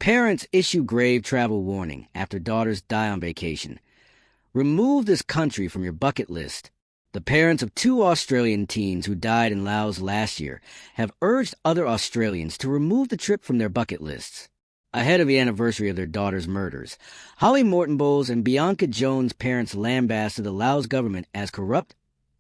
Parents issue grave travel warning after daughters die on vacation. Remove this country from your bucket list. The parents of two Australian teens who died in Laos last year have urged other Australians to remove the trip from their bucket lists. Ahead of the anniversary of their daughters' murders, Holly Morton Bowles and Bianca Jones' parents lambasted the Laos government as corrupt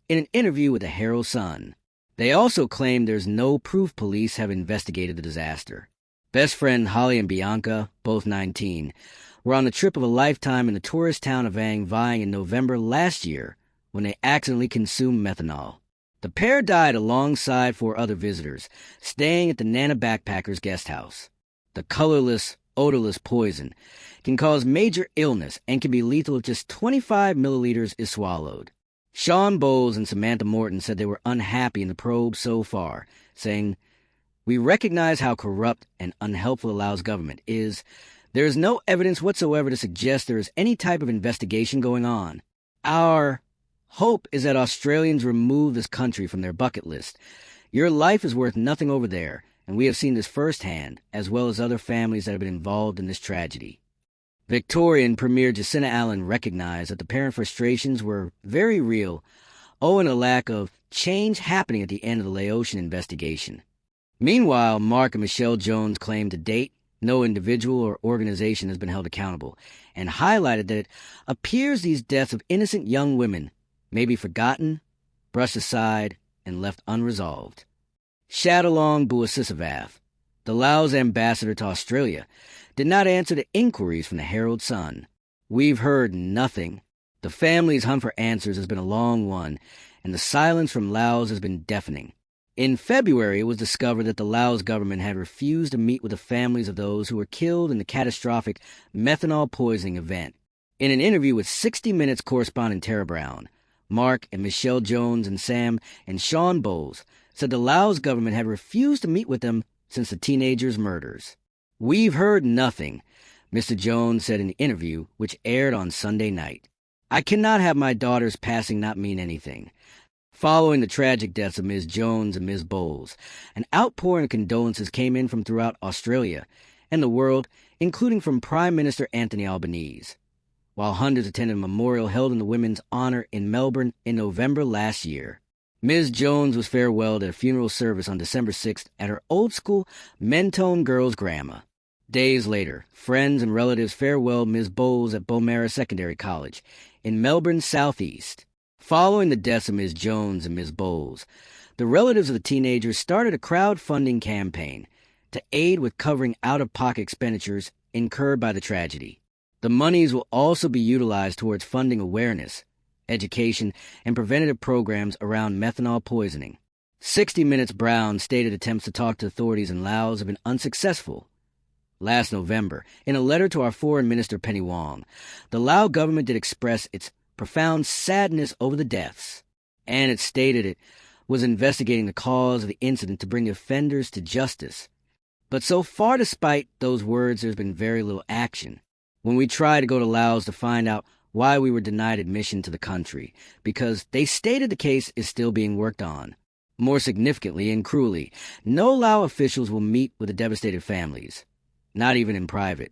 in an interview with the Herald Sun. They also claimed there's no proof police have investigated the disaster. Best friend Holly and Bianca, both 19, were on the trip of a lifetime in the tourist town of Ang Vying in November last year when they accidentally consumed methanol. The pair died alongside 4 other visitors, staying at the Nana Backpackers guest house. The colorless, odorless poison can cause major illness and can be lethal if just 25 milliliters is swallowed. Sean Bowles and Samantha Morton said they were unhappy in the probe so far, saying, "We recognize how corrupt and unhelpful the Laos government is. There is no evidence whatsoever to suggest there is any type of investigation going on. Our hope is that Australians remove this country from their bucket list. Your life is worth nothing over there, and we have seen this firsthand, as well as other families that have been involved in this tragedy." Victorian Premier Jacinta Allen recognized that the parent frustrations were very real, owing to a lack of change happening at the end of the Laotian investigation. Meanwhile, Mark and Michelle Jones claimed to date no individual or organization has been held accountable, and highlighted that it appears these deaths of innocent young women may be forgotten, brushed aside, and left unresolved. Shadalong Buasisavath, the Laos ambassador to Australia, did not answer the inquiries from the Herald Sun. "We've heard nothing. The family's hunt for answers has been a long one, and the silence from Laos has been deafening." In February, it was discovered that the Laos government had refused to meet with the families of those who were killed in the catastrophic methanol poisoning event. In an interview with 60 Minutes correspondent Tara Brown, Mark and Michelle Jones and Sam and Sean Bowles said the Laos government had refused to meet with them since the teenagers' murders. "We've heard nothing," Mr. Jones said in the interview, which aired on Sunday night. "I cannot have my daughter's passing not mean anything." Following the tragic deaths of Ms. Jones and Ms. Bowles, an outpouring of condolences came in from throughout Australia and the world, including from Prime Minister Anthony Albanese, while hundreds attended a memorial held in the women's honor in Melbourne in November last year. Ms. Jones was farewelled at a funeral service on December 6th at her old-school Mentone Girls' Grammar. Days later, friends and relatives farewelled Ms. Bowles at Beaumera Secondary College in Melbourne's southeast. Following the deaths of Ms. Jones and Ms. Bowles, the relatives of the teenagers started a crowdfunding campaign to aid with covering out-of-pocket expenditures incurred by the tragedy. The monies will also be utilized towards funding awareness, education, and preventative programs around methanol poisoning. 60 Minutes Brown stated attempts to talk to authorities in Laos have been unsuccessful. Last November, in a letter to our Foreign Minister Penny Wong, the Lao government did express its profound sadness over the deaths, and it stated it was investigating the cause of the incident to bring the offenders to justice. But so far, despite those words, there's been very little action. When we tried to go to Laos to find out why we were denied admission to the country, because they stated the case is still being worked on. More significantly and cruelly, no Lao officials will meet with the devastated families, not even in private.